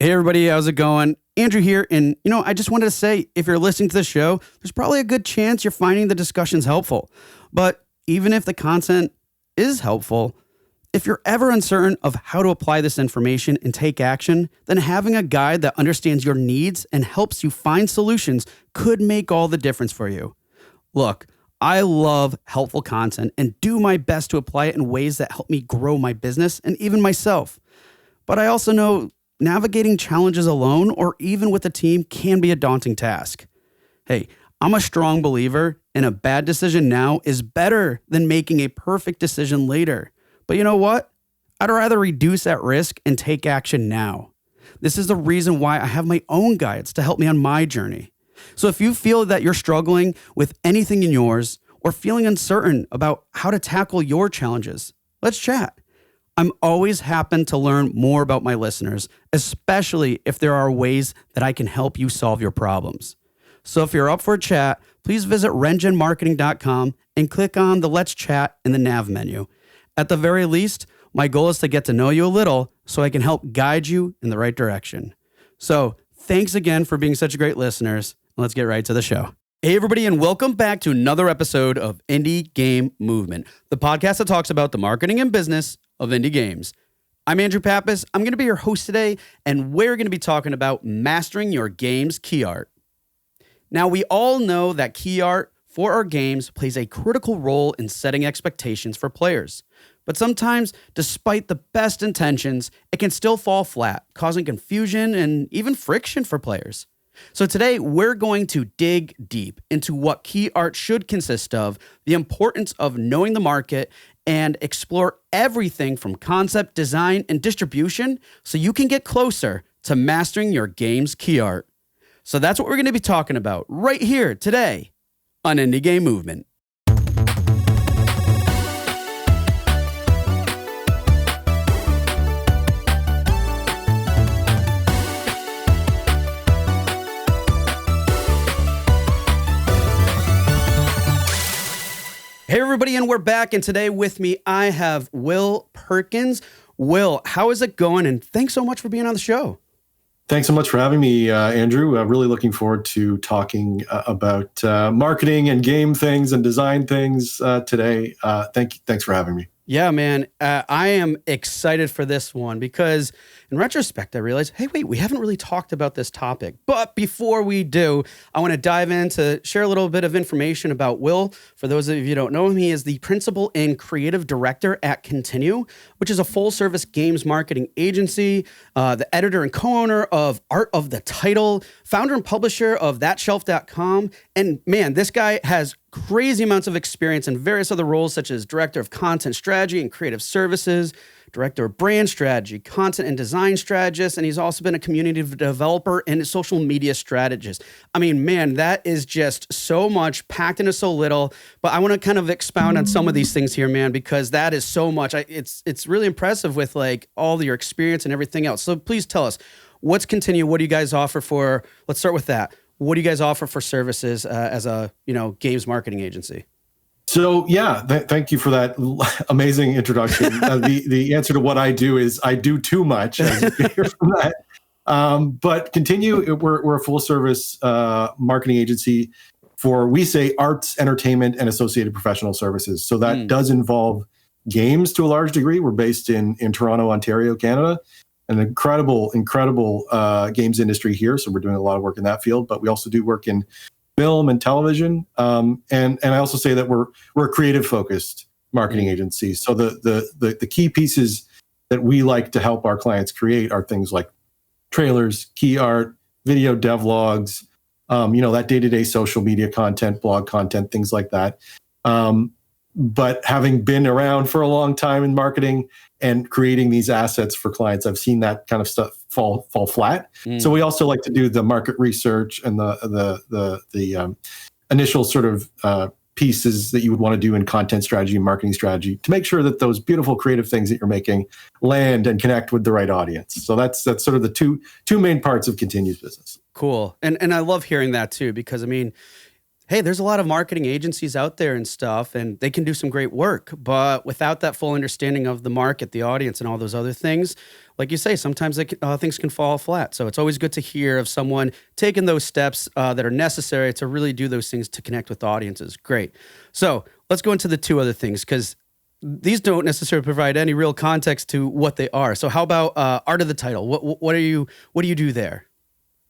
Hey everybody, how's it going? Andrew here, and I just wanted to say, if you're listening to the show, there's probably a good chance you're finding the discussions helpful. But even if the content is helpful, if you're ever uncertain of how to apply this information and take action, then having a guide that understands your needs and helps you find solutions could make all the difference for you. Look, I love helpful content and do my best to apply it in ways that help me grow my business and even myself. But I also know navigating challenges alone or even with a team can be a daunting task. Hey, I'm a strong believer in a bad decision now is better than making a perfect decision later. But you know what? I'd rather reduce that risk and take action now. This is the reason why I have my own guides to help me on my journey. So if you feel that you're struggling with anything in yours or feeling uncertain about how to tackle your challenges, let's chat. I'm always happy to learn more about my listeners, especially if there are ways that I can help you solve your problems. So if you're up for a chat, please visit rengenmarketing.com and click on the Let's Chat in the nav menu. At the very least, my goal is to get to know you a little so I can help guide you in the right direction. So thanks again for being such great listeners. Let's get right to the show. Hey everybody, and welcome back to another episode of Indie Game Movement, the podcast that talks about the marketing and business of indie games. I'm Andrew Pappas. I'm going to be your host today, and we're going to be talking about mastering your game's key art. Now, we all know that key art for our games plays a critical role in setting expectations for players. But sometimes, despite the best intentions, it can still fall flat, causing confusion and even friction for players. So today, we're going to dig deep into what key art should consist of, the importance of knowing the market, and explore everything from concept, design, and distribution so you can get closer to mastering your game's key art. So that's what we're going to be talking about right here today on Indie Game Movement. Hey everybody, and we're back, and today with me I have Will Perkins. Will, how is it going? And thanks so much for being on the show. Thanks so much for having me, Andrew. Really looking forward to talking about marketing and game things and design things today. Thanks for having me. Yeah, man, I am excited for this one because in retrospect, I realized, hey, wait, we haven't really talked about this topic. But before we do, I want to dive in to share a little bit of information about Will. For those of you who don't know him, he is the principal and creative director at Continue, which is a full-service games marketing agency, the editor and co-owner of Art of the Title, founder and publisher of thatshelf.com. And man, this guy has crazy amounts of experience in various other roles, such as director of content strategy and creative services, director of brand strategy, content and design strategist, and he's also been a community developer and a social media strategist. I mean, man, that is just so much packed into so little, but I want to kind of expound on some of these things here, man, because that is so much. It's really impressive with like all your experience and everything else. So please tell us, what's Continue? What do you guys offer for, let's start with that. What do you guys offer for services as a games marketing agency? So yeah, thank you for that amazing introduction. The answer to what I do is I do too much, as you can hear from that. But Continue, we're a full service marketing agency for, we say, arts, entertainment, and associated professional services. So that does involve games to a large degree. We're based in Toronto, Ontario, Canada. An incredible games industry here. So we're doing a lot of work in that field, but we also do work in film and television. And I also say that we're a creative focused marketing agency. So the key pieces that we like to help our clients create are things like trailers, key art, video devlogs, that day-to-day social media content, blog content, things like that. But having been around for a long time in marketing and creating these assets for clients, I've seen that kind of stuff fall flat. So we also like to do the market research and the initial sort of pieces that you would want to do in content strategy and marketing strategy to make sure that those beautiful creative things that you're making land and connect with the right audience. So that's sort of the two main parts of Continue's business. Cool. And I love hearing that too, because I mean, Hey, there's a lot of marketing agencies out there and stuff, and they can do some great work. But without that full understanding of the market, the audience, and all those other things, like you say, sometimes things can fall flat. So it's always good to hear of someone taking those steps that are necessary to really do those things to connect with audiences. Great. So let's go into the two other things, because these don't necessarily provide any real context to what they are. So how about Art of the Title? What do you do there?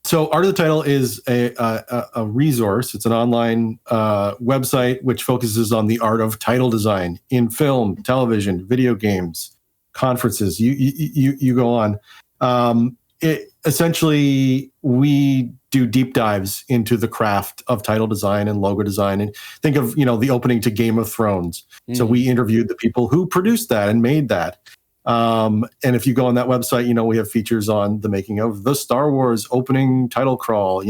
So Art of the Title is a resource. It's an online website which focuses on the art of title design in film, television, video games, conferences. You go on. Essentially, we do deep dives into the craft of title design and logo design. And think of, the opening to Game of Thrones. So we interviewed the people who produced that and made that. And if you go on that website, we have features on the making of the Star Wars opening title crawl.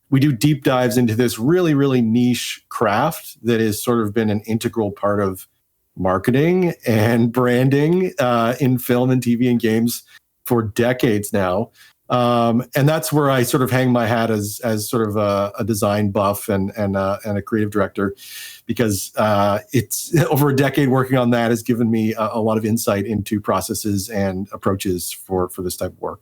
We do deep dives into this really, really niche craft that has sort of been an integral part of marketing and branding in film and TV and games for decades now. And that's where I sort of hang my hat as sort of a design buff and a creative director, because it's over a decade working on that has given me a lot of insight into processes and approaches for this type of work.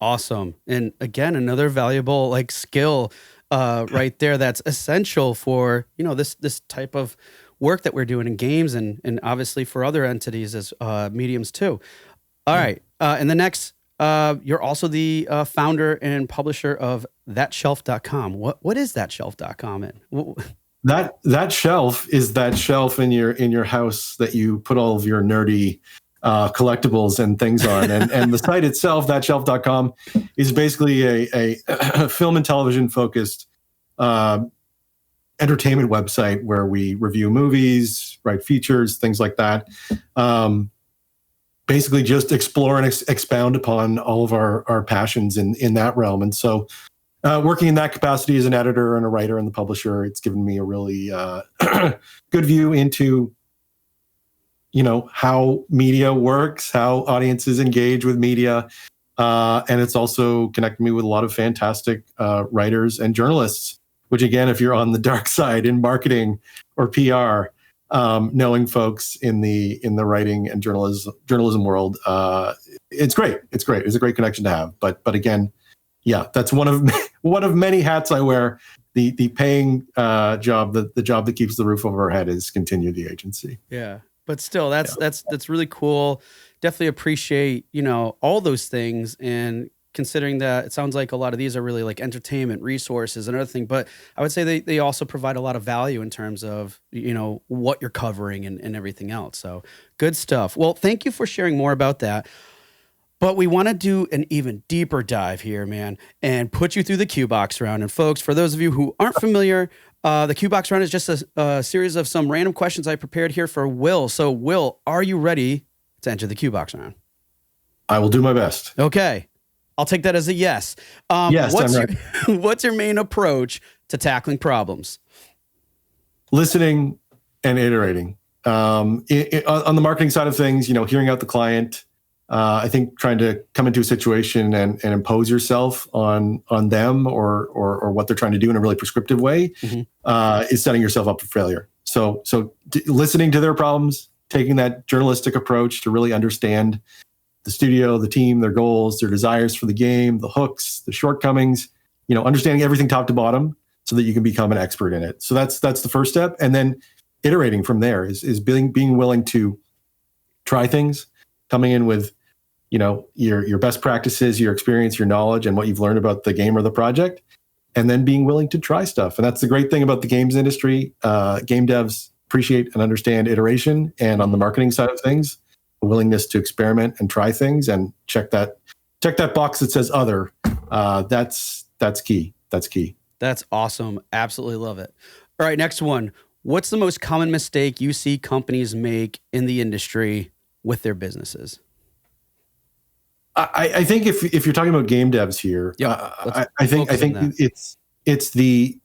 Awesome. And again, another valuable skill right there that's essential for, this type of work that we're doing in games and obviously for other entities as mediums too. All right. And the next, you're also the founder and publisher of thatshelf.com. What is thatshelf.com? That shelf is that shelf in your house that you put all of your nerdy collectibles and things on. And the site itself, thatshelf.com, is basically a film and television focused entertainment website where we review movies, write features, things like that. Basically just explore and expound upon all of our passions in that realm. And so working in that capacity as an editor and a writer and the publisher, it's given me a really good view into, how media works, how audiences engage with media. And it's also connected me with a lot of fantastic writers and journalists, which again, if you're on the dark side in marketing or PR, knowing folks in the writing and journalism world, it's great. It's great. It's a great connection to have. But again, yeah, that's one of many hats I wear. The paying job, the job that keeps the roof over our head is continue the agency. Yeah, but still, that's really cool. Definitely appreciate all those things, and considering that it sounds like a lot of these are really like entertainment resources and other thing, but I would say they also provide a lot of value in terms of, what you're covering and everything else. So good stuff. Well, thank you for sharing more about that. But we want to do an even deeper dive here, man, and put you through the Q-Box round. And folks, for those of you who aren't familiar, the Q-Box round is just a series of some random questions I prepared here for Will. So Will, are you ready to enter the Q-Box round? I will do my best. Okay. I'll take that as a yes. Yes, I'm ready. What's your main approach to tackling problems? Listening and iterating. On the marketing side of things, hearing out the client. I think trying to come into a situation and impose yourself on them or what they're trying to do in a really prescriptive way is setting yourself up for failure. So listening to their problems, taking that journalistic approach to really understand the studio, the team, their goals, their desires for the game, the hooks, the shortcomings, understanding everything top to bottom so that you can become an expert in it. So that's the first step. And then iterating from there is being willing to try things, coming in with, your best practices, your experience, your knowledge, and what you've learned about the game or the project, and then being willing to try stuff. And that's the great thing about the games industry. Game devs appreciate and understand iteration. And on the marketing side of things, a willingness to experiment and try things and check that box that says other. That's key. That's key. That's awesome. Absolutely love it. All right, next one. What's the most common mistake you see companies make in the industry with their businesses? I think if you're talking about game devs here, I think it's the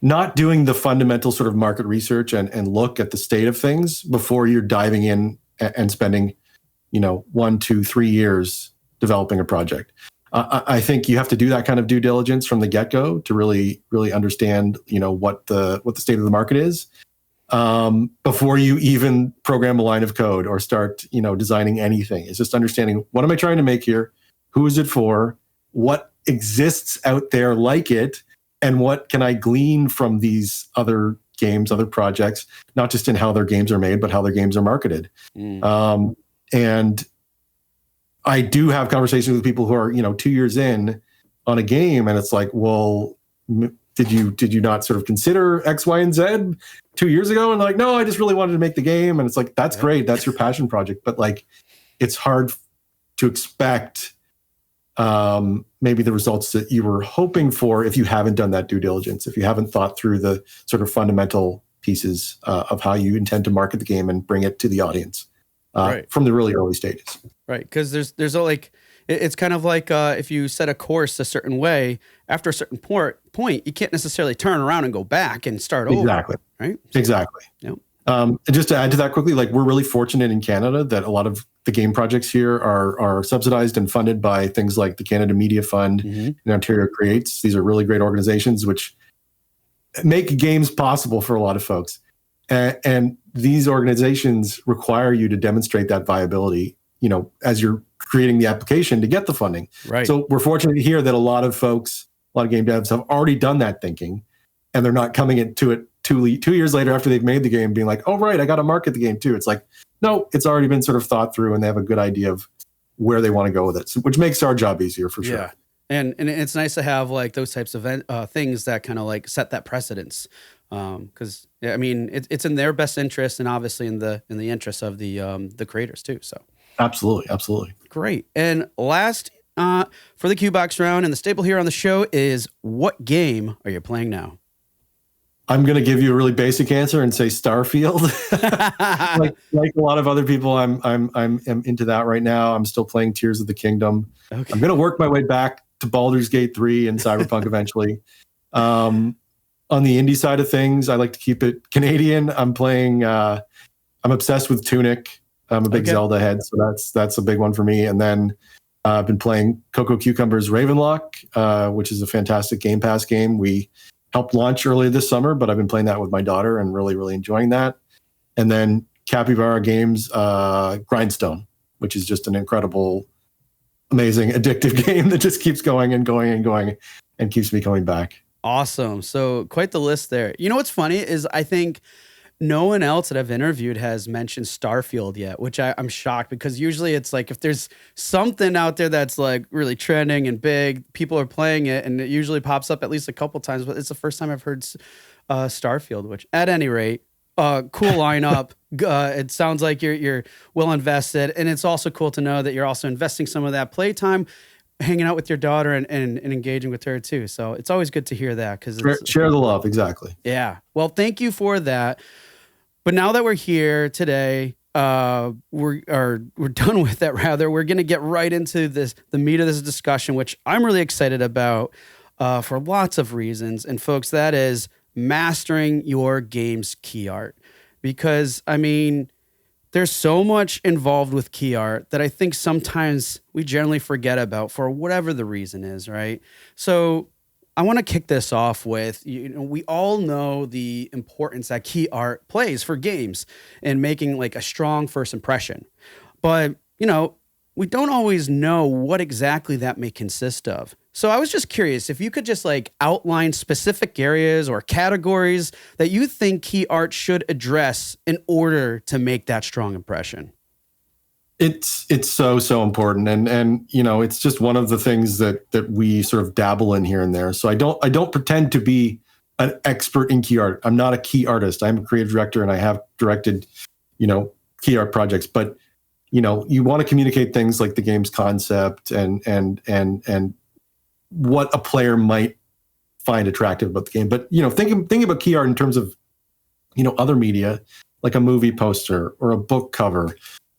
not doing the fundamental sort of market research and look at the state of things before you're diving in and spending, 1, 2, 3 years developing a project. I think you have to do that kind of due diligence from the get-go to really understand, what the state of the market is, before you even program a line of code or start, designing anything. It's just understanding, what am I trying to make here? Who is it for? What exists out there like it? And what can I glean from these other games, other projects, not just in how their games are made, but how their games are marketed. And I do have conversations with people who are, 2 years in on a game, and it's like, well, did you not sort of consider X, Y, and Z 2 years ago? And like, no, I just really wanted to make the game. And it's like, that's great. That's your passion project. But like, it's hard to expect maybe the results that you were hoping for if you haven't done that due diligence, if you haven't thought through the sort of fundamental pieces of how you intend to market the game and bring it to the audience from the really early stages. Right, because there's like, it's kind of like if you set a course a certain way, after a certain point, you can't necessarily turn around and go back and start over. Exactly. Right. Exactly. Yep. And just to add to that quickly, like, we're really fortunate in Canada that a lot of the game projects here are subsidized and funded by things like the Canada Media Fund and Ontario Creates. These are really great organizations which make games possible for a lot of folks. And these organizations require you to demonstrate that viability, as you're creating the application to get the funding. Right. So we're fortunate to hear that a lot of game devs have already done that thinking, and they're not coming into it 2 years later after they've made the game being like, oh, right, I got to market the game too. It's like, no, it's already been sort of thought through, and they have a good idea of where they want to go with it, which makes our job easier for sure. Yeah. And it's nice to have like those types of things that kind of like set that precedence. Because I mean, it's in their best interest, and obviously in the interest of the creators too. So absolutely great. And last for the Q Box round, and the staple here on the show is, what game are you playing now? I'm going to give you a really basic answer and say Starfield. like a lot of other people, I'm into that right now. I'm still playing Tears of the Kingdom. Okay. I'm going to work my way back to Baldur's Gate 3 and Cyberpunk eventually. On the indie side of things, I like to keep it Canadian. I'm obsessed with Tunic. I'm a big Zelda head, so that's a big one for me. And then I've been playing Coco Cucumber's Ravenlock, which is a fantastic Game Pass game. We helped launch earlier this summer, but I've been playing that with my daughter and really, really enjoying that. And then Capybara Games Grindstone, which is just an incredible, amazing, addictive game that just keeps going and going and going and keeps me coming back. Awesome. So quite the list there. You know what's funny is I think no one else that I've interviewed has mentioned Starfield yet, which I'm shocked, because usually it's like if there's something out there that's like really trending and big, people are playing it, and it usually pops up at least a couple times, but it's the first time I've heard Starfield, which at any rate, cool lineup. It sounds like you're well invested, and it's also cool to know that you're also investing some of that playtime hanging out with your daughter and engaging with her too. So it's always good to hear that, because share the love. Exactly. Yeah. Well, thank you for that. But now that we're here today, we're done with that. Rather, we're going to get right into the meat of this discussion, which I'm really excited about for lots of reasons. And folks, that is mastering your game's key art. Because I mean, there's so much involved with key art that I think sometimes we generally forget about for whatever the reason is, right? So I want to kick this off with, we all know the importance that key art plays for games and making like a strong first impression. But, we don't always know what exactly that may consist of. So I was just curious if you could just like outline specific areas or categories that you think key art should address in order to make that strong impression. It's so important, and it's just one of the things that we sort of dabble in here and there. So I don't pretend to be an expert in key art. I'm not a key artist. I'm a creative director, and I have directed key art projects. But you want to communicate things like the game's concept and what a player might find attractive about the game. But thinking about key art in terms of other media, like a movie poster or a book cover,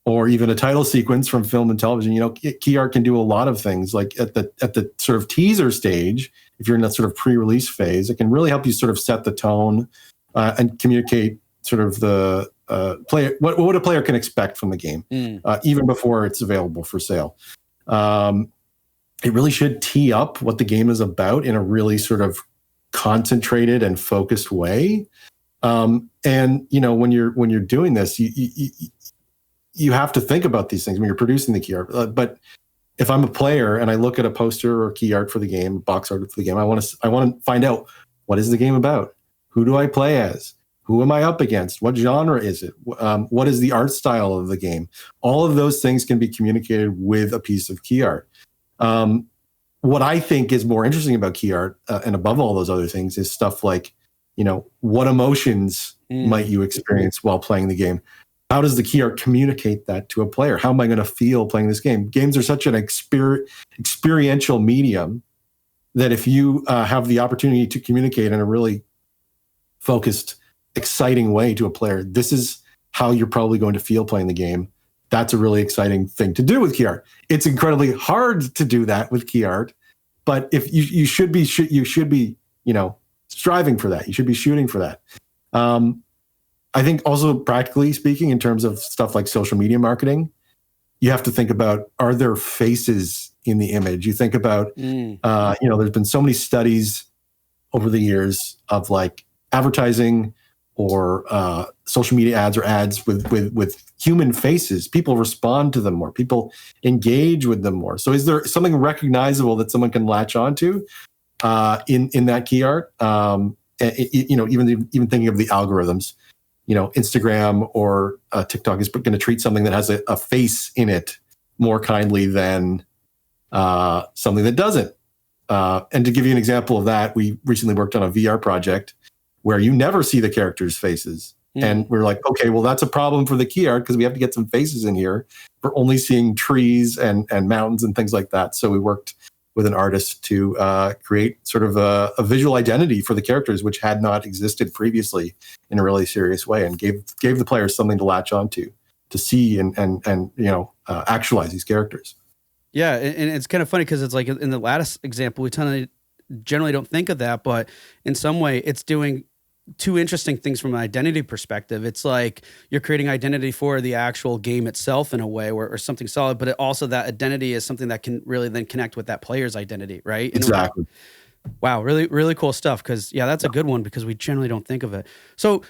or even a title sequence from film and television. Key art can do a lot of things. Like at the sort of teaser stage, if you're in that sort of pre-release phase, it can really help you sort of set the tone and communicate sort of the player what a player can expect from the game, even before it's available for sale. it really should tee up what the game is about in a really sort of concentrated and focused way. And when you're doing this, you have to think about these things when you're producing the key art. But if I'm a player and I look at a poster or key art for the game, box art for the game, I want to find out, what is the game about? Who do I play as? Who am I up against? What genre is it? What is the art style of the game? All of those things can be communicated with a piece of key art. What I think is more interesting about key art, and above all those other things, is stuff like, what emotions might you experience while playing the game? How does the key art communicate that to a player? How am I going to feel playing this game? Games are such an experiential medium that if you have the opportunity to communicate in a really focused, exciting way to a player, this is how you're probably going to feel playing the game. That's a really exciting thing to do with key art. It's incredibly hard to do that with key art, but if you should be striving for that. You should be shooting for that. I think also, practically speaking, in terms of stuff like social media marketing, you have to think about, are there faces in the image? You think about, there's been so many studies over the years of like advertising or social media ads or ads with human faces. People respond to them more. People engage with them more. So is there something recognizable that someone can latch onto in that key art? Even thinking of the algorithms, Instagram or TikTok is going to treat something that has a face in it more kindly than something that doesn't. And to give you an example of that, we recently worked on a VR project where you never see the characters' faces. And we're like, okay, well, that's a problem for the key art because we have to get some faces in here. We're only seeing trees and mountains and things like that. So we worked with an artist to create sort of a visual identity for the characters, which had not existed previously in a really serious way, and gave the players something to latch onto, to see and actualize these characters. Yeah, and it's kind of funny because it's like in the lattice example, we generally don't think of that, but in some way it's doing two interesting things from an identity perspective. It's like you're creating identity for the actual game itself in a way, or something solid, but also that identity is something that can really then connect with that player's identity, right? Exactly. Wow, really, really cool stuff. Because that's a good one because we generally don't think of it. So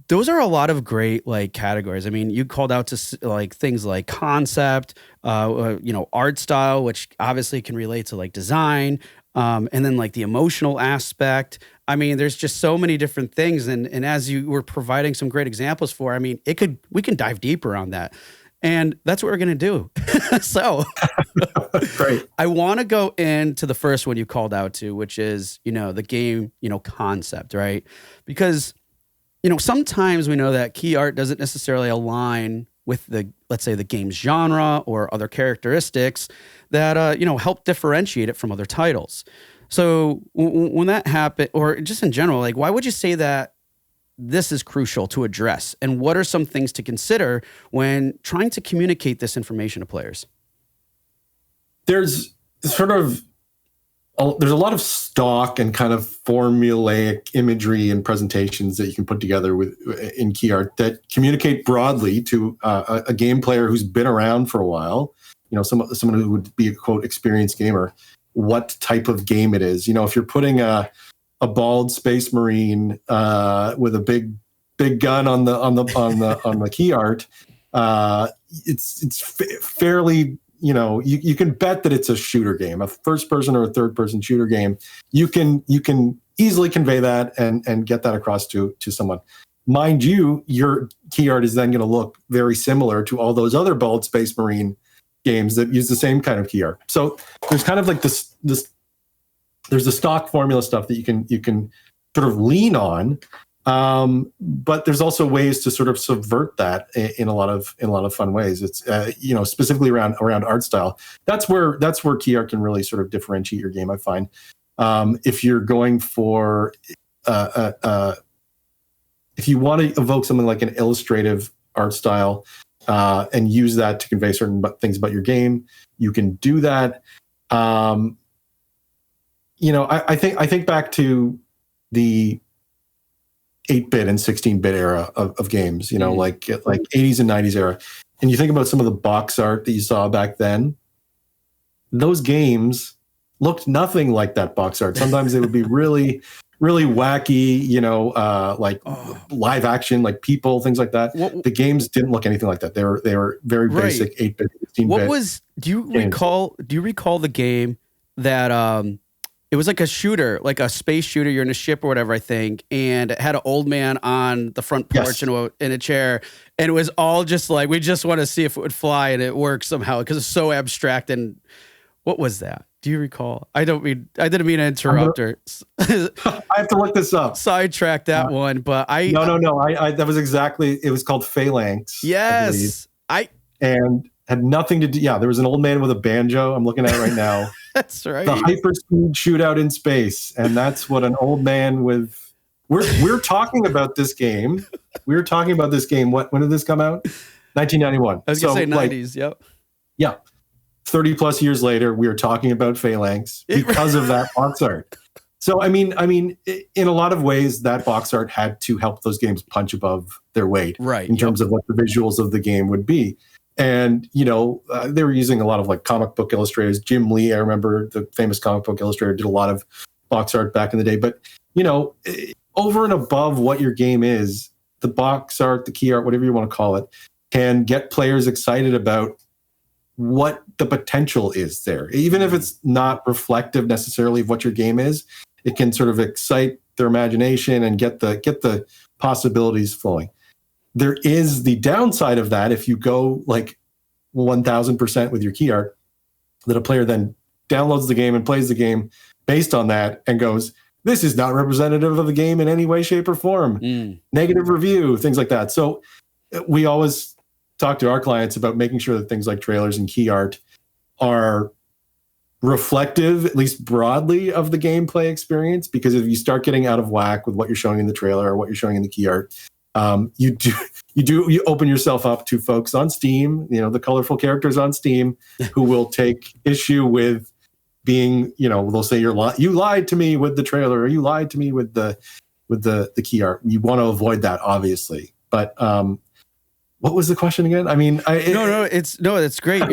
those are a lot of great like categories. I mean, you called out to like things like concept, art style, which obviously can relate to like design, and then like the emotional aspect. I mean, there's just so many different things. And as you were providing some great examples for, I mean, we can dive deeper on that. And that's what we're going to do. So great. I want to go into the first one you called out to, which is, the game, concept, right? Because, sometimes we know that key art doesn't necessarily align with let's say the game's genre or other characteristics that, help differentiate it from other titles. So when that happened, or just in general, like, why would you say that this is crucial to address? And what are some things to consider when trying to communicate this information to players? There's there's a lot of stock and kind of formulaic imagery and presentations that you can put together in key art that communicate broadly to a game player who's been around for a while, someone who would be a quote experienced gamer, what type of game it is. If you're putting a bald space marine with a big gun on the key art, it's fairly, you can bet that it's a shooter game, a first person or a third person shooter game. You can easily convey that and get that across to someone. Mind you, your key art is then going to look very similar to all those other bald space marine games that use the same kind of key art. So there's kind of like this there's the stock formula stuff that you can sort of lean on, but there's also ways to sort of subvert that in a lot of fun ways. It's specifically around art style. That's where key art can really sort of differentiate your game, I find. If you're going for if you want to evoke something like an illustrative art style and use that to convey certain things about your game, you can do that. I think back to the 8-bit and 16-bit era of games, like 80s and 90s era. And you think about some of the box art that you saw back then, those games looked nothing like that box art. Sometimes they would be really, really wacky, like live action, like people, things like that. The games didn't look anything like that. They were very basic 8-bit, 16-bit. What was? Do you recall the game that it was like a shooter, like a space shooter? You're in a ship or whatever, I think, and it had an old man on the front porch in a chair, and it was all just like, we just want to see if it would fly, and it worked somehow because it's so abstract. And what was that? Do you recall? I didn't mean to interrupt her. I have to look this up. Sidetrack that one, but No. I that was exactly. It was called Phalanx. Yes, and had nothing to do. Yeah, there was an old man with a banjo. I'm looking at it right now. That's right. The hyperspeed shootout in space, and that's what an old man with. We're talking about this game. We were talking about this game. When did this come out? 1991. I was gonna say 90s. Yep. Yeah. 30 plus years later, we are talking about Phalanx because of that box art. So, I mean, in a lot of ways, that box art had to help those games punch above their weight, right? In terms of what the visuals of the game would be. And, they were using a lot of like comic book illustrators. Jim Lee, I remember, the famous comic book illustrator, did a lot of box art back in the day. But, over and above what your game is, the box art, the key art, whatever you want to call it, can get players excited about what the potential is there. Even if it's not reflective necessarily of what your game is, it can sort of excite their imagination and get the possibilities flowing. There is the downside of that if you go like 1000% with your key art, that a player then downloads the game and plays the game based on that and goes, this is not representative of the game in any way, shape, or form. Negative review, things like that. So we always talk to our clients about making sure that things like trailers and key art are reflective, at least broadly, of the gameplay experience. Because if you start getting out of whack with what you're showing in the trailer or what you're showing in the key art, you open yourself up to folks on Steam, the colorful characters on Steam, who will take issue with being, they'll say you lied to me with the trailer, or you lied to me with the key art. You want to avoid that, obviously, but what was the question again? I mean, it's great.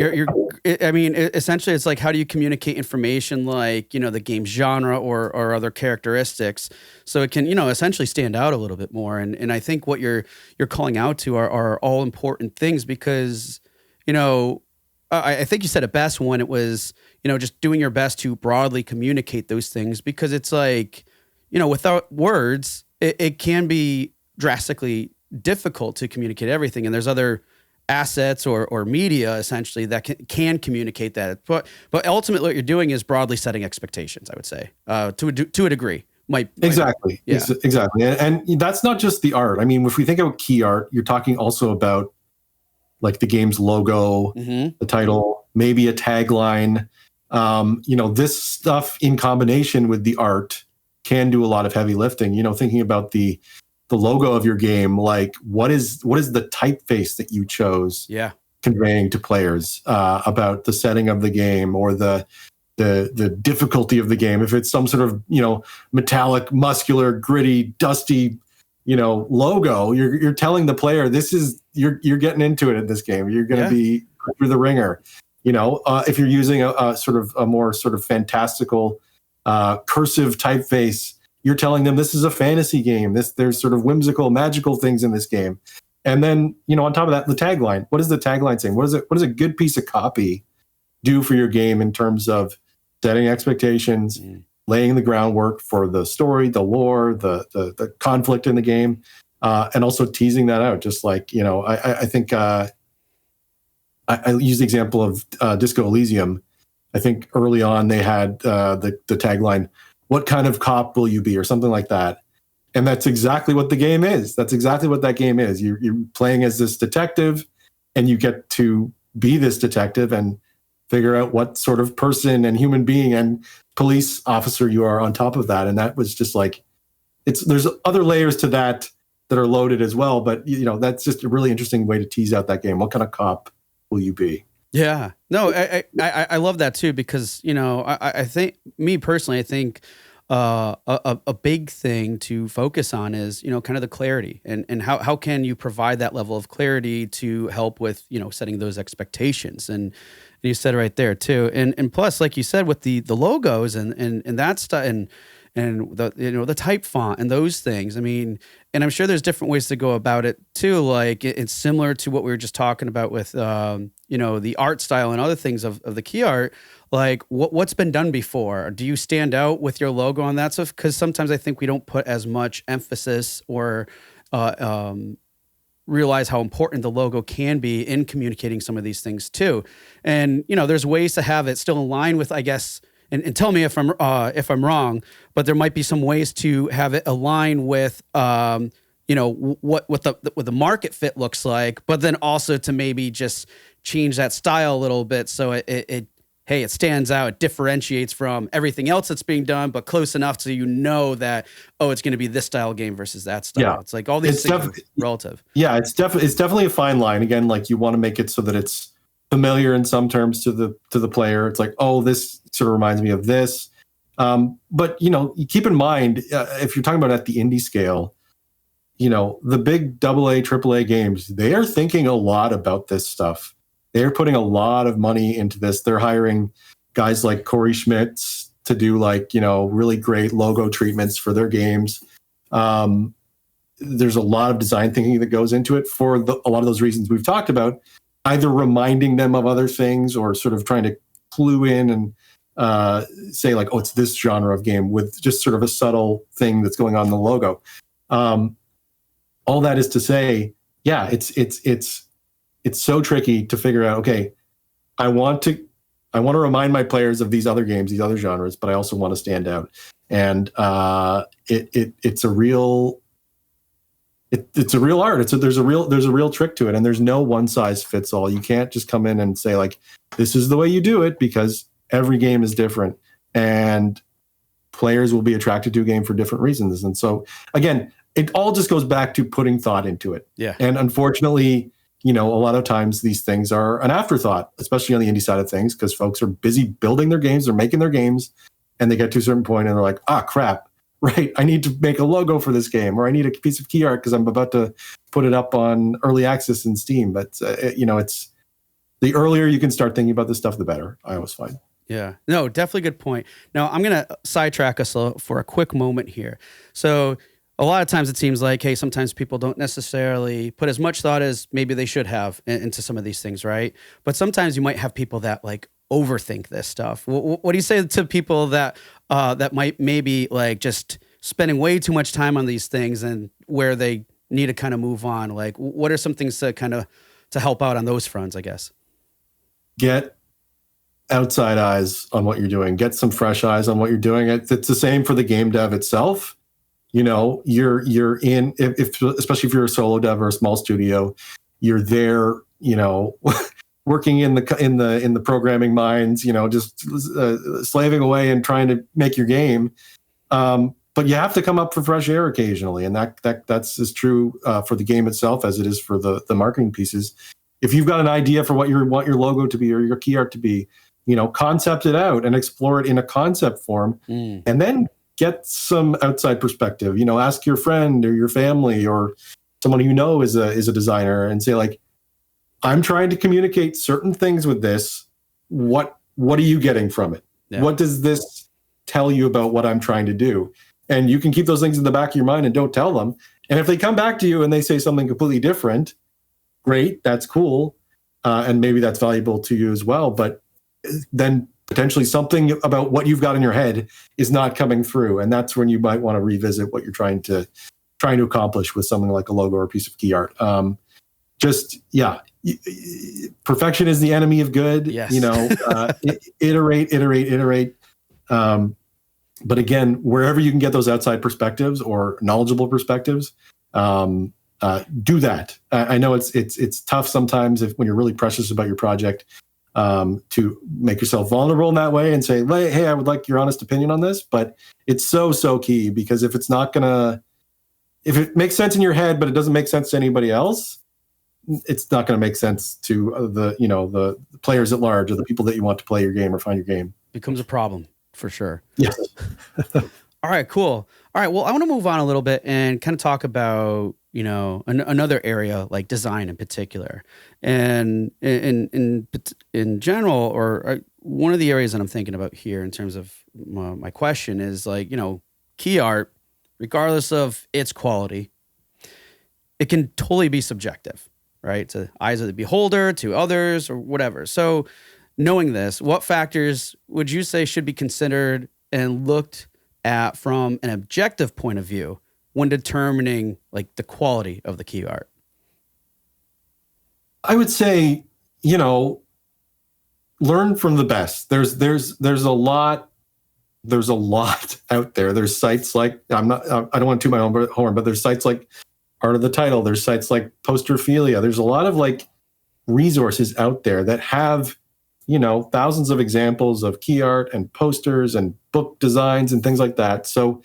Essentially, it's like, how do you communicate information, like, the game's genre or other characteristics, so it can, essentially stand out a little bit more. And I think what you're calling out to are all important things, because, I think you said it best when it was, just doing your best to broadly communicate those things, because it's like, without words, it can be drastically difficult to communicate everything, and there's other assets or media essentially that can communicate that. But ultimately, what you're doing is broadly setting expectations, I would say, to a degree. Exactly. And that's not just the art. I mean, if we think of key art, you're talking also about like the game's logo, the title, maybe a tagline. This stuff in combination with the art can do a lot of heavy lifting. Thinking about the logo of your game, like what is the typeface that you chose, conveying to players about the setting of the game, or the difficulty of the game. If it's some sort of metallic, muscular, gritty, dusty logo, you're telling the player, this is you're getting into it in this game. You're going to be through the ringer. If you're using a sort of a more sort of fantastical cursive typeface, you're telling them this is a fantasy game. There's sort of whimsical, magical things in this game. And then, on top of that, the tagline. What is the tagline saying? What does a good piece of copy do for your game in terms of setting expectations, laying the groundwork for the story, the lore, the conflict in the game, and also teasing that out? Just like, I think I use the example of Disco Elysium. I think early on they had the tagline, "What kind of cop will you be?" or something like that. And that's exactly what the game is. That's exactly what that game is. You're playing as this detective, and you get to be this detective and figure out what sort of person and human being and police officer you are on top of that. And that was just like, there's other layers to that are loaded as well. But, that's just a really interesting way to tease out that game. What kind of cop will you be? Yeah, no, I love that too, because, I think, me personally, I think a big thing to focus on is, kind of the clarity, and how can you provide that level of clarity to help with, setting those expectations. And you said it right there too. And plus, like you said, with the logos and that stuff and the the type font and those things. I mean, and I'm sure there's different ways to go about it too. Like it's similar to what we were just talking about with the art style and other things of the key art. Like what's been done before? Do you stand out with your logo on that stuff? Because sometimes I think we don't put as much emphasis or realize how important the logo can be in communicating some of these things too. And there's ways to have it still align with, I guess. And tell me if I'm wrong, but there might be some ways to have it align with what the market fit looks like, but then also to maybe just change that style a little bit so it stands out, it differentiates from everything else that's being done, but close enough so that it's going to be this style game versus that style. Yeah. It's like all these things are relative. Yeah, it's definitely a fine line. Again, like you want to make it so that it's familiar in some terms to the player. It's like, oh, this sort of reminds me of this. But you keep in mind, if you're talking about at the indie scale, the big AA, AAA games, they are thinking a lot about this stuff. They're putting a lot of money into this. They're hiring guys like Corey Schmitz to do really great logo treatments for their games. There's a lot of design thinking that goes into it for a lot of those reasons we've talked about, either reminding them of other things or sort of trying to clue in and say like, oh, it's this genre of game with just sort of a subtle thing that's going on in the logo. All that is to say, yeah, it's so tricky to figure out, okay, I want to remind my players of these other games, these other genres, but I also want to stand out. And it's a real art. There's a real trick to it, and there's no one size fits all. You can't just come in and say like, this is the way you do it, because every game is different and players will be attracted to a game for different reasons. And so again, it all just goes back to putting thought into it. Yeah. And unfortunately, a lot of times these things are an afterthought, especially on the indie side of things, because folks are busy building their games, they're making their games, and they get to a certain point and they're like, crap, right, I need to make a logo for this game, or I need a piece of key art because I'm about to put it up on early access in Steam. But, it's the earlier you can start thinking about this stuff, the better, I always find. Yeah, no, definitely good point. Now, I'm going to sidetrack us for a quick moment here. So a lot of times it seems like, hey, sometimes people don't necessarily put as much thought as maybe they should have into some of these things, right? But sometimes you might have people that like overthink this stuff. What do you say to people that might maybe like just spending way too much time on these things and where they need to kind of move on? Like, what are some things to kind of to help out on those fronts, I guess? Get outside eyes on what you're doing. Get some fresh eyes on what you're doing. It's the same for the game dev itself. You're in, especially if you're a solo dev or a small studio, you're there, working in the programming mines, just slaving away and trying to make your game. But you have to come up for fresh air occasionally, and that's as true for the game itself as it is for the marketing pieces. If you've got an idea for what you want your logo to be or your key art to be, concept it out and explore it in a concept form, and then get some outside perspective. Ask your friend or your family or someone is a designer and say like, I'm trying to communicate certain things with this. What are you getting from it? Yeah. What does this tell you about what I'm trying to do? And you can keep those things in the back of your mind and don't tell them. And if they come back to you and they say something completely different, great, that's cool. And maybe that's valuable to you as well. But then potentially something about what you've got in your head is not coming through. And that's when you might want to revisit what you're trying to accomplish with something like a logo or a piece of key art. Perfection is the enemy of good. Yes. Iterate. But again, wherever you can get those outside perspectives or knowledgeable perspectives, do that. I know it's tough sometimes when you're really precious about your project, to make yourself vulnerable in that way and say, hey, I would like your honest opinion on this. But it's so key, because if it makes sense in your head, but it doesn't make sense to anybody else, it's not going to make sense to the players at large or the people that you want to play your game or find your game. Becomes a problem for sure. Yes. All right, cool. All right, well, I want to move on a little bit and kind of talk about another area like design in particular, and in general, or one of the areas that I'm thinking about here in terms of my question is like, key art, regardless of its quality, it can totally be subjective, right? To eyes of the beholder, to others, or whatever. So knowing this, what factors would you say should be considered and looked at from an objective point of view when determining like the quality of the key art? I would say, learn from the best. There's a lot out there. There's sites like, I don't want to toot my own horn, but there's sites like Art of the Title. There's sites like Posterphilia. There's a lot of like resources out there that have, thousands of examples of key art and posters and book designs and things like that. So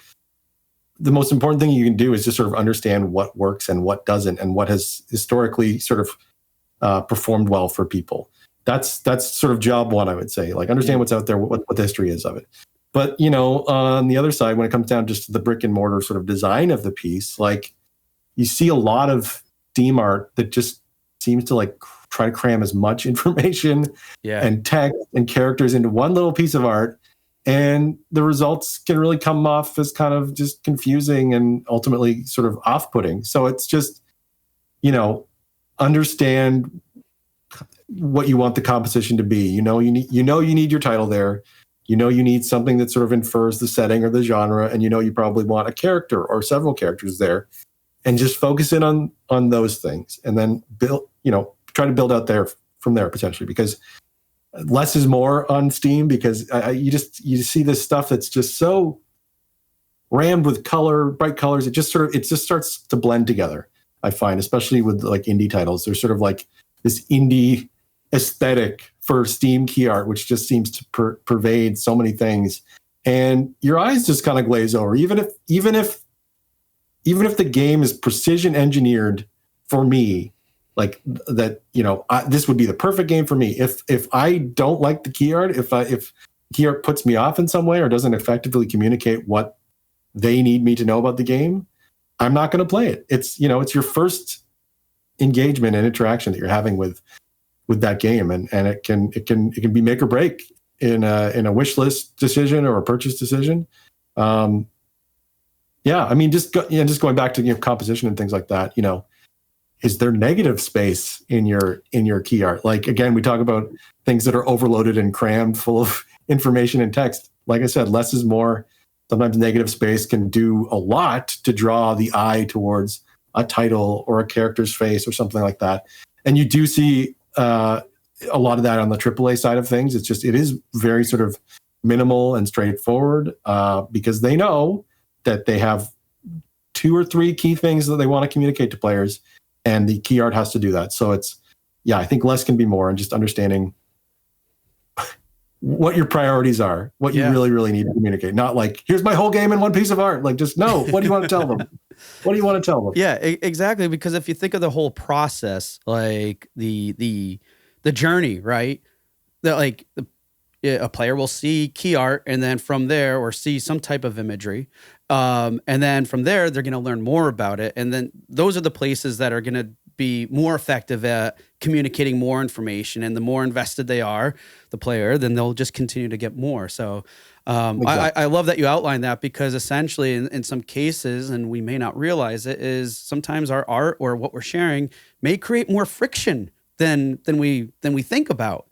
the most important thing you can do is just sort of understand what works and what doesn't, and what has historically sort of performed well for people. That's sort of job one, I would say. Like, understand what's out there, what the history is of it. But, on the other side, when it comes down just to the brick and mortar sort of design of the piece, like, you see a lot of Steam art that just seems to like try to cram as much information and text and characters into one little piece of art. And the results can really come off as kind of just confusing and ultimately sort of off-putting. So it's just, understand what you want the composition to be. You need your title there. You need something that sort of infers the setting or the genre, and you probably want a character or several characters there. And just focus in on those things, and then build, try to build out there from there potentially, because less is more on Steam, because you see this stuff that's just so rammed with bright colors. It just starts to blend together. I find, especially with like indie titles, there's sort of like this indie aesthetic for Steam key art, which just seems to pervade so many things, and your eyes just kind of glaze over. Even if the game is precision engineered for me, like that, this would be the perfect game for me. If I don't like the key art, if key art puts me off in some way or doesn't effectively communicate what they need me to know about the game, I'm not going to play it. It's your first engagement and interaction that you're having with that game, and it can be make or break in a wish list decision or a purchase decision. Just going back to composition and things like that. Is there negative space in your key art? Like, again, we talk about things that are overloaded and crammed full of information and text. Like I said, less is more. Sometimes negative space can do a lot to draw the eye towards a title or a character's face or something like that. And you do see a lot of that on the AAA side of things. It is very sort of minimal and straightforward because they know that they have 2 or 3 key things that they want to communicate to players, and the key art has to do that. So I think less can be more, and just understanding what your priorities are, what you really, really need to communicate. Not like, here's my whole game in one piece of art. Like, just no, what do you want to tell them? What do you want to tell them? Yeah, exactly. Because if you think of the whole process, like the journey, right? A player will see key art, and then from there, or see some type of imagery. And then from there, they're going to learn more about it. And then those are the places that are going to be more effective at communicating more information. And the more invested they are, the player, then they'll just continue to get more. So exactly. I love that you outlined that, because essentially in some cases, and we may not realize it, is sometimes our art or what we're sharing may create more friction than we think about.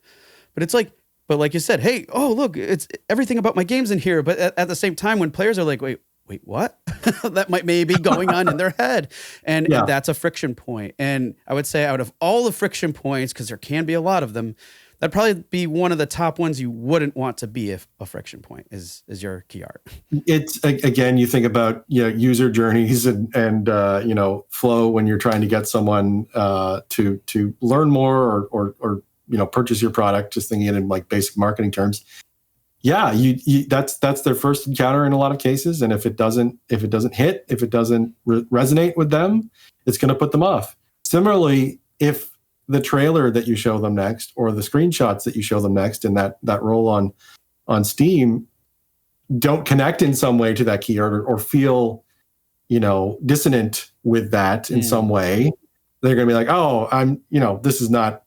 But like you said, hey, oh, look, it's everything about my game's in here. But at the same time, when players are like, wait, what? That might maybe going on in their head. And that's a friction point. And I would say out of all the friction points, because there can be a lot of them, that'd probably be one of the top ones you wouldn't want to be if a friction point is your key art. It's, again, you think about user journeys and flow when you're trying to get someone to learn more or purchase your product, just thinking it in like basic marketing terms. Yeah, that's their first encounter in a lot of cases, and if it doesn't hit, if it doesn't resonate with them, it's going to put them off. Similarly, if the trailer that you show them next, or the screenshots that you show them next, and that roll on Steam don't connect in some way to that key art, or feel dissonant with that in some way, they're going to be like, oh, this is not,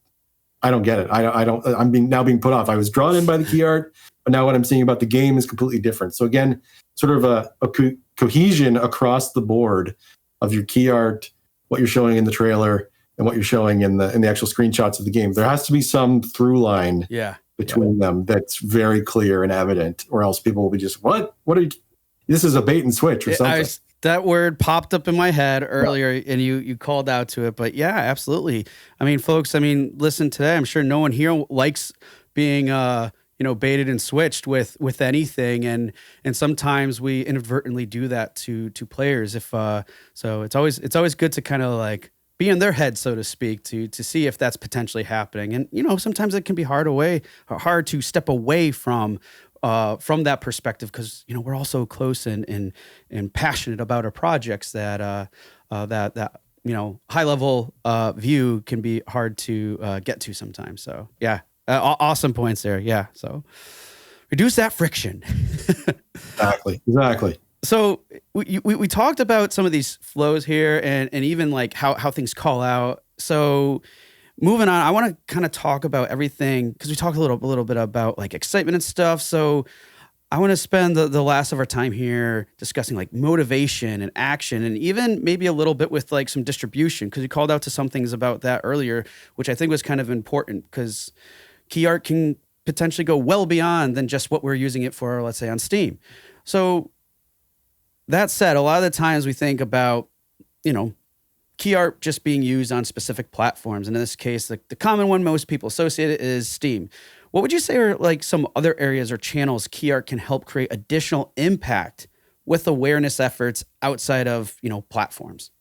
I don't get it. I'm now being put off. I was drawn in by the key art, but now what I'm seeing about the game is completely different. So again, sort of a cohesion across the board of your key art, what you're showing in the trailer, and what you're showing in the actual screenshots of the game. There has to be some through line between them that's very clear and evident, or else people will be just, what are you, this is a bait and switch or something. That word popped up in my head earlier, and you called out to it. But yeah, absolutely. I mean, folks, listen today. I'm sure no one here likes being, baited and switched with anything, and sometimes we inadvertently do that to players. So it's always good to kind of like be in their head, so to speak, to see if that's potentially happening. And sometimes it can be hard to step away from that perspective, because we're all so close and passionate about our projects that high level view can be hard to get to sometimes. So yeah, awesome points there. Yeah, so reduce that friction. Exactly. So we talked about some of these flows here, and even like how things call out. So moving on, I want to kind of talk about everything, because we talked a little bit about like excitement and stuff. So I want to spend the last of our time here discussing like motivation and action, and even maybe a little bit with like some distribution, because you called out to some things about that earlier, which I think was kind of important, because key art can potentially go well beyond than just what we're using it for, let's say on Steam. So that said, a lot of the times we think about, key art just being used on specific platforms. And in this case, the common one most people associate it is Steam. What would you say are like some other areas or channels key art can help create additional impact with awareness efforts outside of, platforms?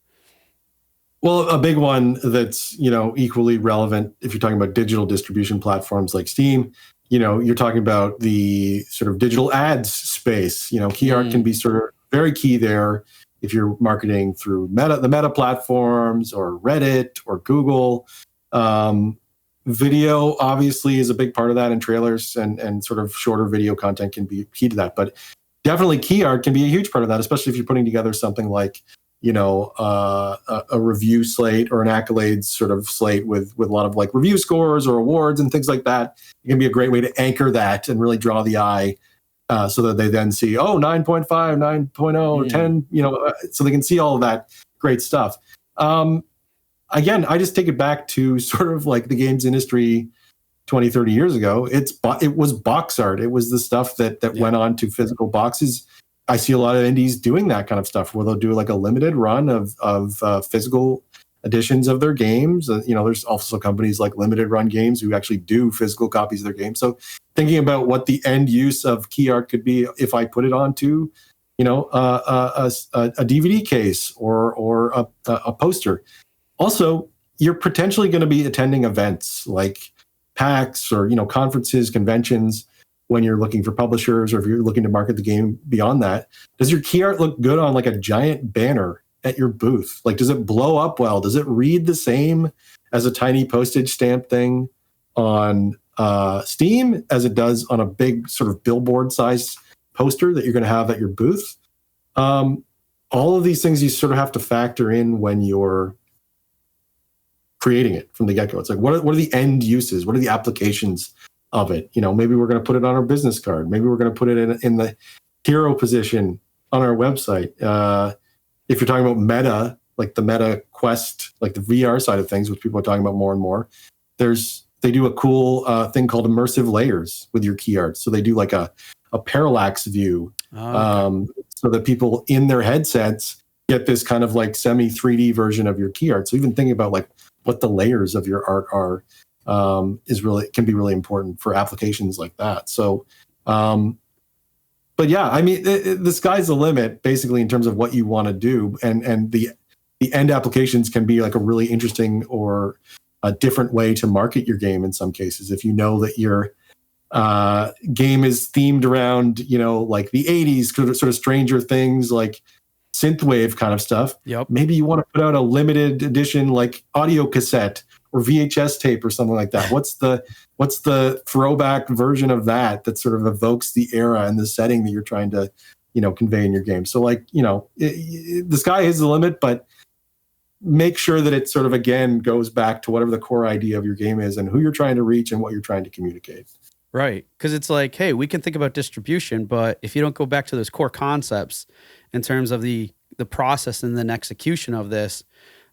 Well, a big one that's, equally relevant if you're talking about digital distribution platforms like Steam, you're talking about the sort of digital ads space. Key art can be sort of very key there if you're marketing through the Meta platforms or Reddit or Google. Video obviously is a big part of that, and trailers and sort of shorter video content can be key to that. But definitely key art can be a huge part of that, especially if you're putting together something like, a review slate or an accolades sort of slate with a lot of like review scores or awards and things like that. It can be a great way to anchor that and really draw the eye, so that they then see, 9.5, 9.0, 10, so they can see all of that great stuff. Again, I just take it back to sort of like the games industry 20, 30 years ago. It was box art. It was the stuff that went on to physical boxes. I see a lot of indies doing that kind of stuff, where they'll do like a limited run of physical editions of their games. There's also companies like Limited Run Games who actually do physical copies of their games. So thinking about what the end use of key art could be if I put it onto, a DVD case or a poster. Also, you're potentially going to be attending events like PAX or conferences, conventions, when you're looking for publishers, or if you're looking to market the game beyond that. Does your key art look good on like a giant banner at your booth? Like, does it blow up well? Does it read the same as a tiny postage stamp thing on Steam as it does on a big sort of billboard size poster that you're going to have at your booth? All of these things you sort of have to factor in when you're creating it from the get-go. It's like, what are the end uses? What are the applications of it? Maybe we're going to put it on our business card. Maybe we're going to put it in the hero position on our website. If you're talking about Meta, like the Meta Quest, like the VR side of things, which people are talking about more and more, they do a cool thing called immersive layers with your key art. So they do like a parallax view, so that people in their headsets get this kind of like semi 3D version of your key art. So even thinking about like what the layers of your art are can be really important for applications like that. So, but yeah, the sky's the limit basically in terms of what you want to do, and the end applications can be like a really interesting or a different way to market your game in some cases. If you know that your game is themed around, like the 80s, sort of Stranger Things, like synthwave kind of stuff. Yep. Maybe you want to put out a limited edition like audio cassette or VHS tape or something like that. What's the throwback version of that sort of evokes the era and the setting that you're trying to convey in your game. So like, the sky is the limit, but make sure that it sort of, again, goes back to whatever the core idea of your game is and who you're trying to reach and what you're trying to communicate. Right. Because it's like, hey, we can think about distribution, but if you don't go back to those core concepts in terms of the process and then execution of this,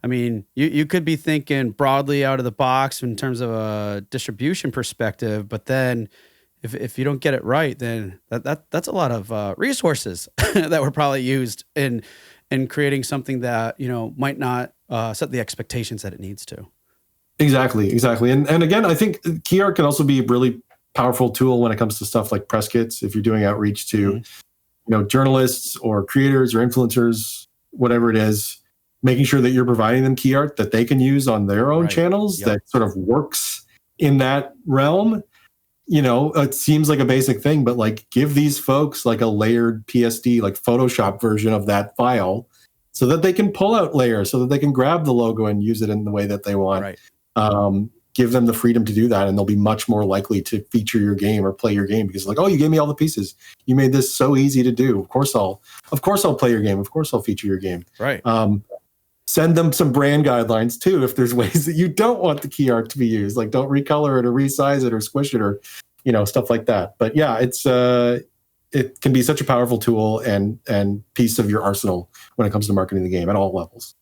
I mean, you could be thinking broadly out of the box in terms of a distribution perspective, but then if you don't get it right, then that's a lot of resources that were probably used in creating something that, might not set the expectations that it needs to. Exactly. And again, I think key art can also be a really powerful tool when it comes to stuff like press kits. If you're doing outreach to, journalists or creators or influencers, whatever it is, making sure that you're providing them key art that they can use on their own channels that sort of works in that realm. It seems like a basic thing, but like give these folks like a layered PSD, like Photoshop version of that file so that they can pull out layers, so that they can grab the logo and use it in the way that they want. Right. Give them the freedom to do that, and they'll be much more likely to feature your game or play your game because like, oh, you gave me all the pieces. You made this so easy to do. Of course I'll play your game. Of course I'll feature your game. Right. Send them some brand guidelines too if there's ways that you don't want the key art to be used, like don't recolor it or resize it or squish it or stuff like that. But yeah, it can be such a powerful tool and piece of your arsenal when it comes to marketing the game at all levels.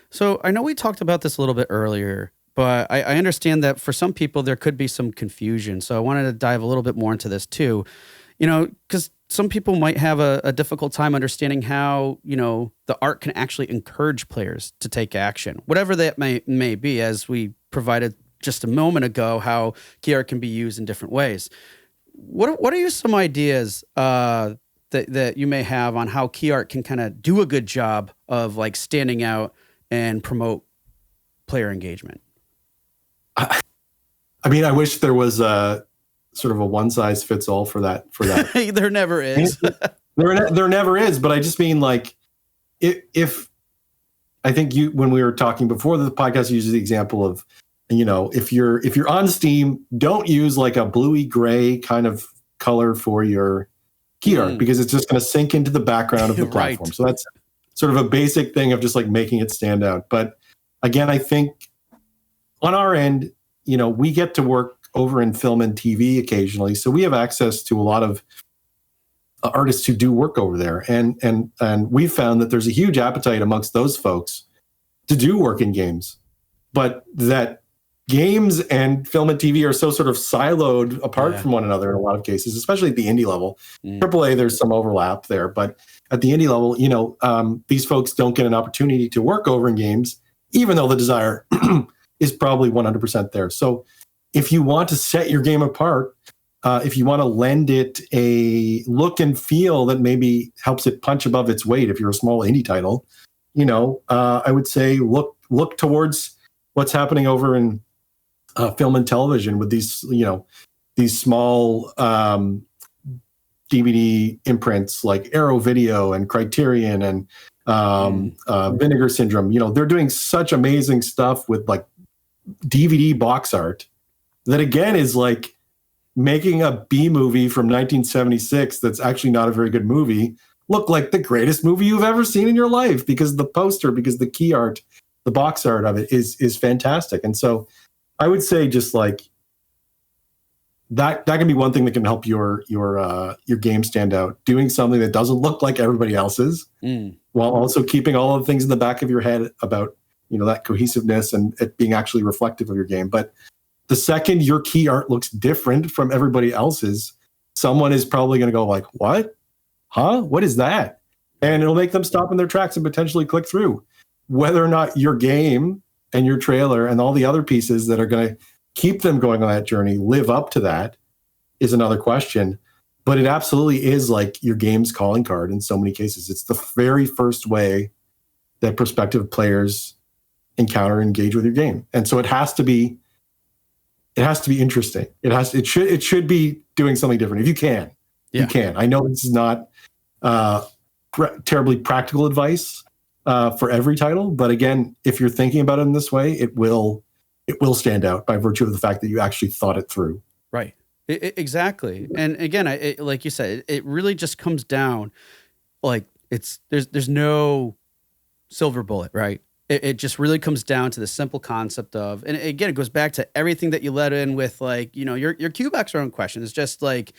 So I know we talked about this a little bit earlier, but I understand that for some people there could be some confusion. So I wanted to dive a little bit more into this too, because some people might have a difficult time understanding how, the art can actually encourage players to take action, whatever that may be, as we provided just a moment ago, how key art can be used in different ways. What are some ideas that you may have on how key art can kind of do a good job of like standing out and promote player engagement? I mean, I wish there was a sort of a one size fits all for that. There never is. there never is. But I just mean like, if I think when we were talking before the podcast, uses the example of, if you're on Steam, don't use like a bluey gray kind of color for your key art because it's just going to sink into the background of the platform. Right. So that's sort of a basic thing of just like making it stand out. But again, I think on our end, we get to work over in film and TV occasionally. So we have access to a lot of artists who do work over there. And we've found that there's a huge appetite amongst those folks to do work in games, but that games and film and TV are so sort of siloed apart from one another in a lot of cases, especially at the indie level. AAA, there's some overlap there, but at the indie level, these folks don't get an opportunity to work over in games, even though the desire is probably 100% there. So if you want to set your game apart, if you want to lend it a look and feel that maybe helps it punch above its weight, if you're a small indie title, I would say look towards what's happening over in film and television with these small DVD imprints like Arrow Video and Criterion and Vinegar Syndrome. They're doing such amazing stuff with like DVD box art that again is like making a B movie from 1976 that's actually not a very good movie look like the greatest movie you've ever seen in your life because the key art, the box art of it is fantastic. And so I would say just like that can be one thing that can help your game stand out, doing something that doesn't look like everybody else's while also keeping all of the things in the back of your head about that cohesiveness and it being actually reflective of your game. But the second your key art looks different from everybody else's, someone is probably going to go like, what? Huh? What is that? And it'll make them stop in their tracks and potentially click through. Whether or not your game and your trailer and all the other pieces that are going to keep them going on that journey live up to that is another question. But it absolutely is like your game's calling card in so many cases. It's the very first way that prospective players encounter and engage with your game. And so it has to be interesting. It should be doing something different. If you can, you can. I know this is not terribly practical advice for every title, but again, if you're thinking about it in this way, it will stand out by virtue of the fact that you actually thought it through. Right. Exactly. And again, like you said, it really just comes down like there's no silver bullet, right? It just really comes down to the simple concept of, and again, it goes back to everything that you let in with like, your QBEX own question is just like,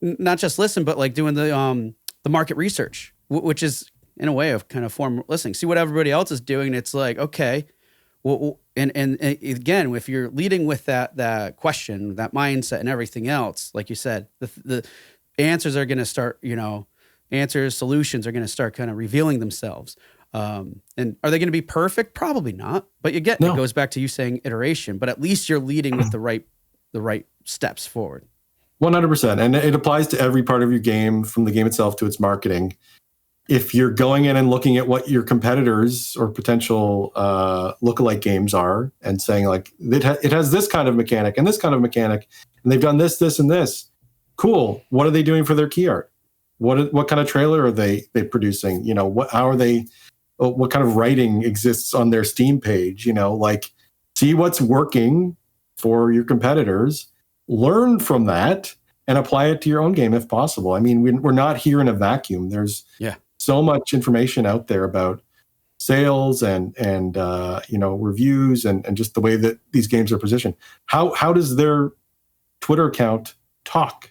not just listen, but like doing the market research, which is in a way of kind of form listening, see what everybody else is doing. And it's like, okay, well, and again, if you're leading with that question, that mindset and everything else, like you said, the answers are going to start, solutions are going to start kind of revealing themselves. And are they going to be perfect? Probably not. But it goes back to you saying iteration, but at least you're leading with the right steps forward. 100%. And it applies to every part of your game, from the game itself to its marketing. If you're going in and looking at what your competitors or potential lookalike games are and saying like, it has this kind of mechanic and this kind of mechanic, and they've done this, this, and this. Cool. What are they doing for their key art? What kind of trailer are they producing? How are they? What kind of writing exists on their Steam page? See what's working for your competitors, learn from that, and apply it to your own game if possible. I mean, we're not here in a vacuum. There's so much information out there about sales and reviews and just the way that these games are positioned. How does their Twitter account talk?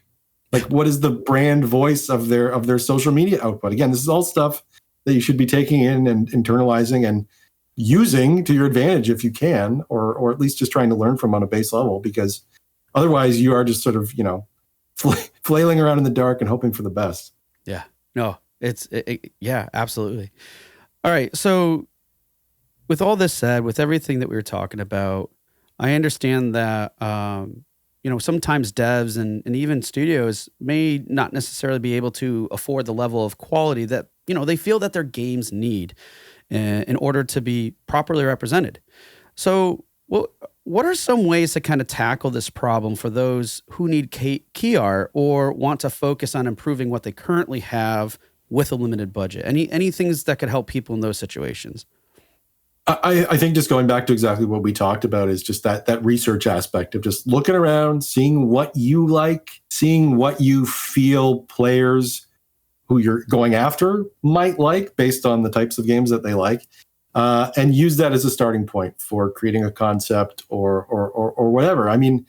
Like, what is the brand voice of their social media output? Again, this is all stuff that you should be taking in and internalizing and using to your advantage if you can, or at least just trying to learn from on a base level, because otherwise you are just sort of, flailing around in the dark and hoping for the best. Yeah, no, yeah, absolutely. All right. So with all this said, with everything that we were talking about, I understand that, sometimes devs and even studios may not necessarily be able to afford the level of quality that, they feel that their games need in order to be properly represented. So what are some ways to kind of tackle this problem for those who need key art or want to focus on improving what they currently have with a limited budget? Any things that could help people in those situations? I think just going back to exactly what we talked about is just that research aspect of just looking around, seeing what you like, seeing what you feel players who you're going after might like based on the types of games that they like, and use that as a starting point for creating a concept or whatever. I mean,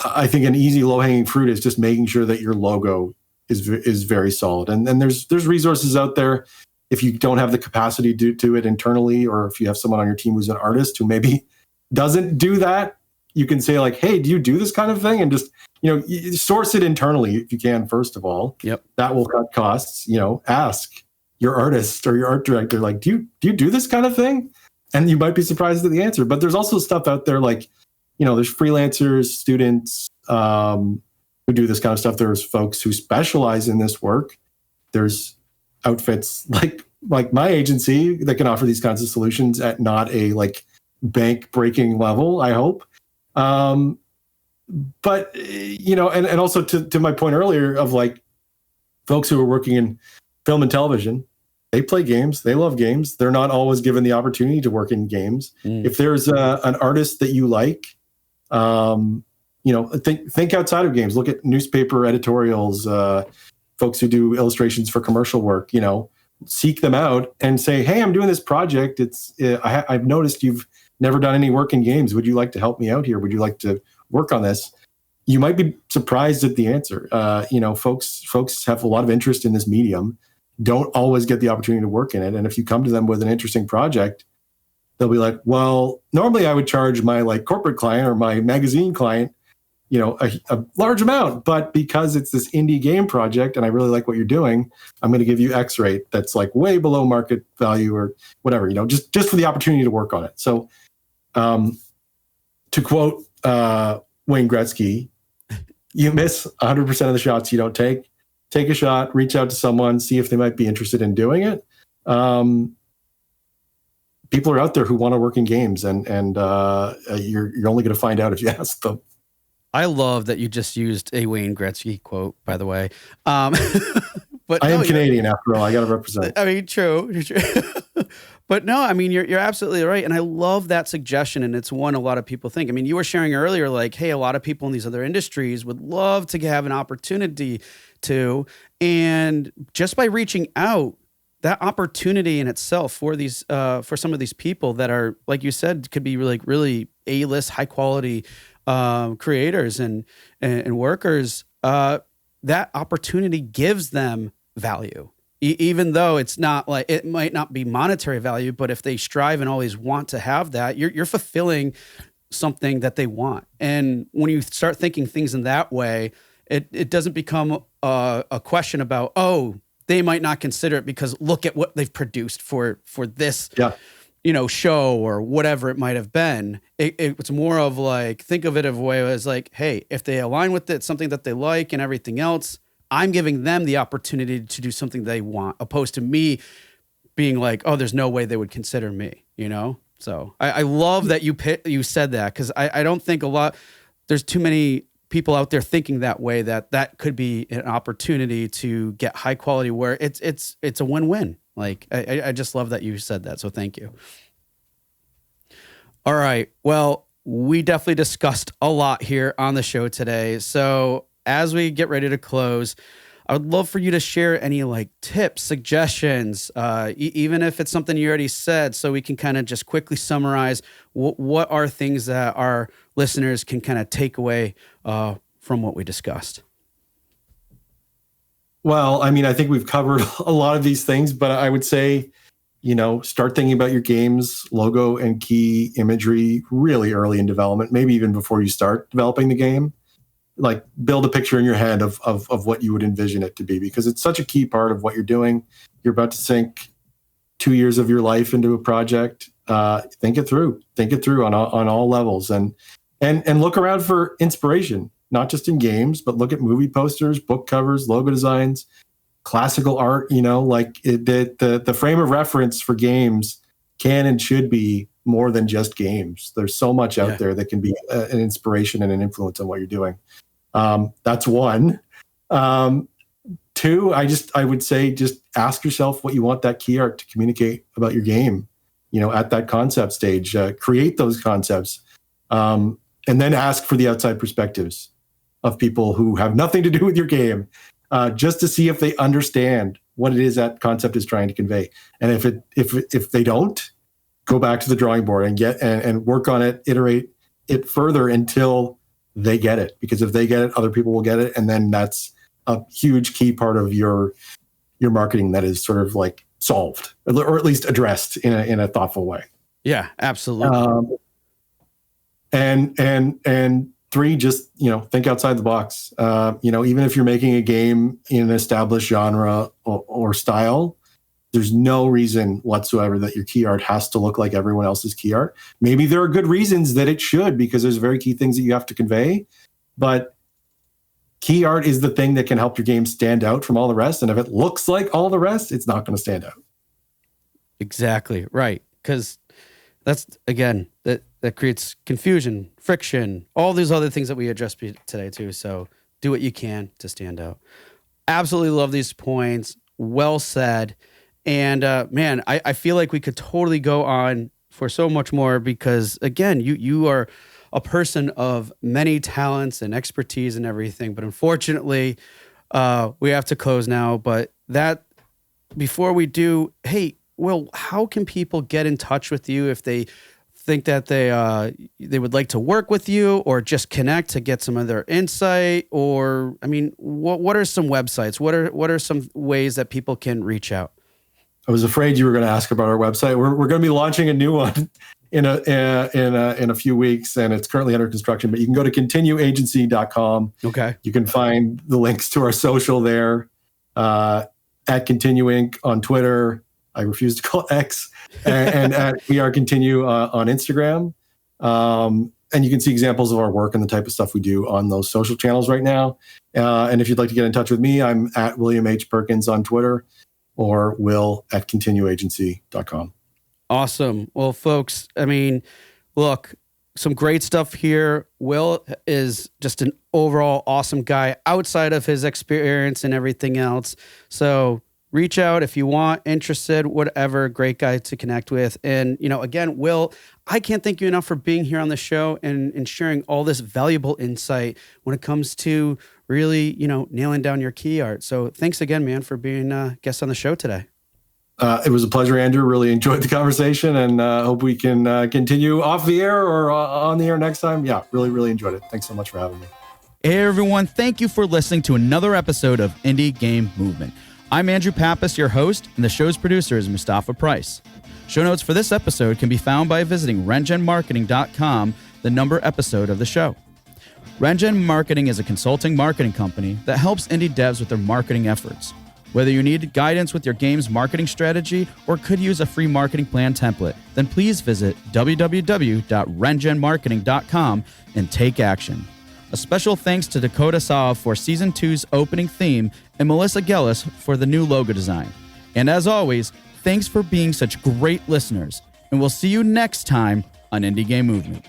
I think an easy low-hanging fruit is just making sure that your logo is very solid. And there's resources out there. If you don't have the capacity to do it internally, or if you have someone on your team who's an artist who maybe doesn't do that, you can say like, hey, do you do this kind of thing? And just, you source it internally if you can, first of all. Yep. That will cut costs. Ask your artist or your art director, like, do you do this kind of thing? And you might be surprised at the answer. But there's also stuff out there like, there's freelancers, students who do this kind of stuff. There's folks who specialize in this work. There's outfits like my agency that can offer these kinds of solutions at not a like bank breaking level, I hope. But and also to my point earlier of like folks who are working in film and television, they play games, they love games. They're not always given the opportunity to work in games. If there's an artist that you like, think outside of games. Look at newspaper editorials, folks who do illustrations for commercial work, seek them out and say, hey, I'm doing this project. I've noticed you've never done any work in games. Would you like to help me out here? Would you like to work on this? You might be surprised at the answer. Folks have a lot of interest in this medium, don't always get the opportunity to work in it. And if you come to them with an interesting project, they'll be like, well, normally I would charge my like corporate client or my magazine client, a large amount, but because it's this indie game project and I really like what you're doing, I'm going to give you X rate that's like way below market value or whatever, just for the opportunity to work on it. So, to quote Wayne Gretzky, you miss 100% of the shots you don't take. Take a shot, reach out to someone, see if they might be interested in doing it. People are out there who want to work in games, and you're only going to find out if you ask them. I love that you just used a Wayne Gretzky quote, by the way. But I am Canadian after all. I got to represent. I mean, true. But no, I mean, you're absolutely right. And I love that suggestion. And it's one a lot of people think. I mean, you were sharing earlier, like, hey, a lot of people in these other industries would love to have an opportunity to. And just by reaching out, that opportunity in itself for these, for some of these people that are, like you said, could be really A-list, high quality creators and workers, that opportunity gives them value. Even though it's not like, it might not be monetary value, but if they strive and always want to have that, you're fulfilling something that they want. And when you start thinking things in that way, it doesn't become a question about, oh, they might not consider it because look at what they've produced for this, show or whatever it might have been. It's more of like, think of it of a way as like, hey, if they align with it, something that they like and everything else, I'm giving them the opportunity to do something they want, opposed to me being like, oh, there's no way they would consider me, So I love that you said that, because I don't think there's too many people out there thinking that way, that could be an opportunity to get high quality where it's a win-win. Like, I just love that you said that. So thank you. All right. Well, we definitely discussed a lot here on the show today. So as we get ready to close, I would love for you to share any like tips, suggestions, even if it's something you already said, so we can kind of just quickly summarize what are things that our listeners can kind of take away from what we discussed. Well, I mean, I think we've covered a lot of these things, but I would say, start thinking about your game's logo and key imagery really early in development, maybe even before you start developing the game. Like, build a picture in your head of what you would envision it to be, because it's such a key part of what you're doing. You're about to sink 2 years of your life into a project. Think it through on all levels, and look around for inspiration, not just in games, but look at movie posters, book covers, logo designs, classical art. The frame of reference for games can and should be more than just games. There's so much out there that can be an inspiration and an influence on what you're doing. That's one. Two, I would say just ask yourself what you want that key art to communicate about your game, at that concept stage. Create those concepts, and then ask for the outside perspectives of people who have nothing to do with your game, just to see if they understand what it is that concept is trying to convey. And if they don't, go back to the drawing board and work on it, iterate it further until they get it. Because if they get it, other people will get it. And then that's a huge key part of your marketing that is sort of like solved, or at least addressed in a thoughtful way. Yeah, absolutely. And three, just, think outside the box. Even if you're making a game in an established genre or style, there's no reason whatsoever that your key art has to look like everyone else's key art. Maybe there are good reasons that it should, because there's very key things that you have to convey. But key art is the thing that can help your game stand out from all the rest. And if it looks like all the rest, it's not going to stand out. Exactly right. Because that's, again, that creates confusion, friction, all these other things that we addressed today too. So do what you can to stand out. Absolutely love these points. Well said. And man, I feel like we could totally go on for so much more, because again, you are a person of many talents and expertise and everything. But unfortunately, we have to close now. But before we do, hey, Will, how can people get in touch with you if they think that they would like to work with you, or just connect to get some of their insight? Or, I mean, what are some websites? What are some ways that people can reach out? I was afraid you were going to ask about our website. We're going to be launching a new one in a few weeks, and it's currently under construction. But you can go to continueagency.com. Okay. You can find the links to our social there, at Continue Inc. on Twitter. I refuse to call it X, and at We Are Continue on Instagram. And you can see examples of our work and the type of stuff we do on those social channels right now. And if you'd like to get in touch with me, I'm at William H. Perkins on Twitter, or will@continueagency.com. Awesome. Well, folks, I mean, look, some great stuff here. Will is just an overall awesome guy outside of his experience and everything else. So reach out if you want, interested, whatever. Great guy to connect with. And, again, Will, I can't thank you enough for being here on the show and sharing all this valuable insight when it comes to really, nailing down your key art. So thanks again, man, for being a guest on the show today. It was a pleasure, Andrew. Really enjoyed the conversation, and hope we can continue off the air or on the air next time. Yeah, really, really enjoyed it. Thanks so much for having me. Hey, everyone. Thank you for listening to another episode of Indie Game Movement. I'm Andrew Pappas, your host, and the show's producer is Mustafa Price. Show notes for this episode can be found by visiting rengenmarketing.com, the number episode of the show. Rengen Marketing is a consulting marketing company that helps indie devs with their marketing efforts. Whether you need guidance with your game's marketing strategy or could use a free marketing plan template, then please visit www.rengenmarketing.com and take action. A special thanks to Dakota Saw for Season 2's opening theme and Melissa Gellis for the new logo design. And as always, thanks for being such great listeners, and we'll see you next time on Indie Game Movement.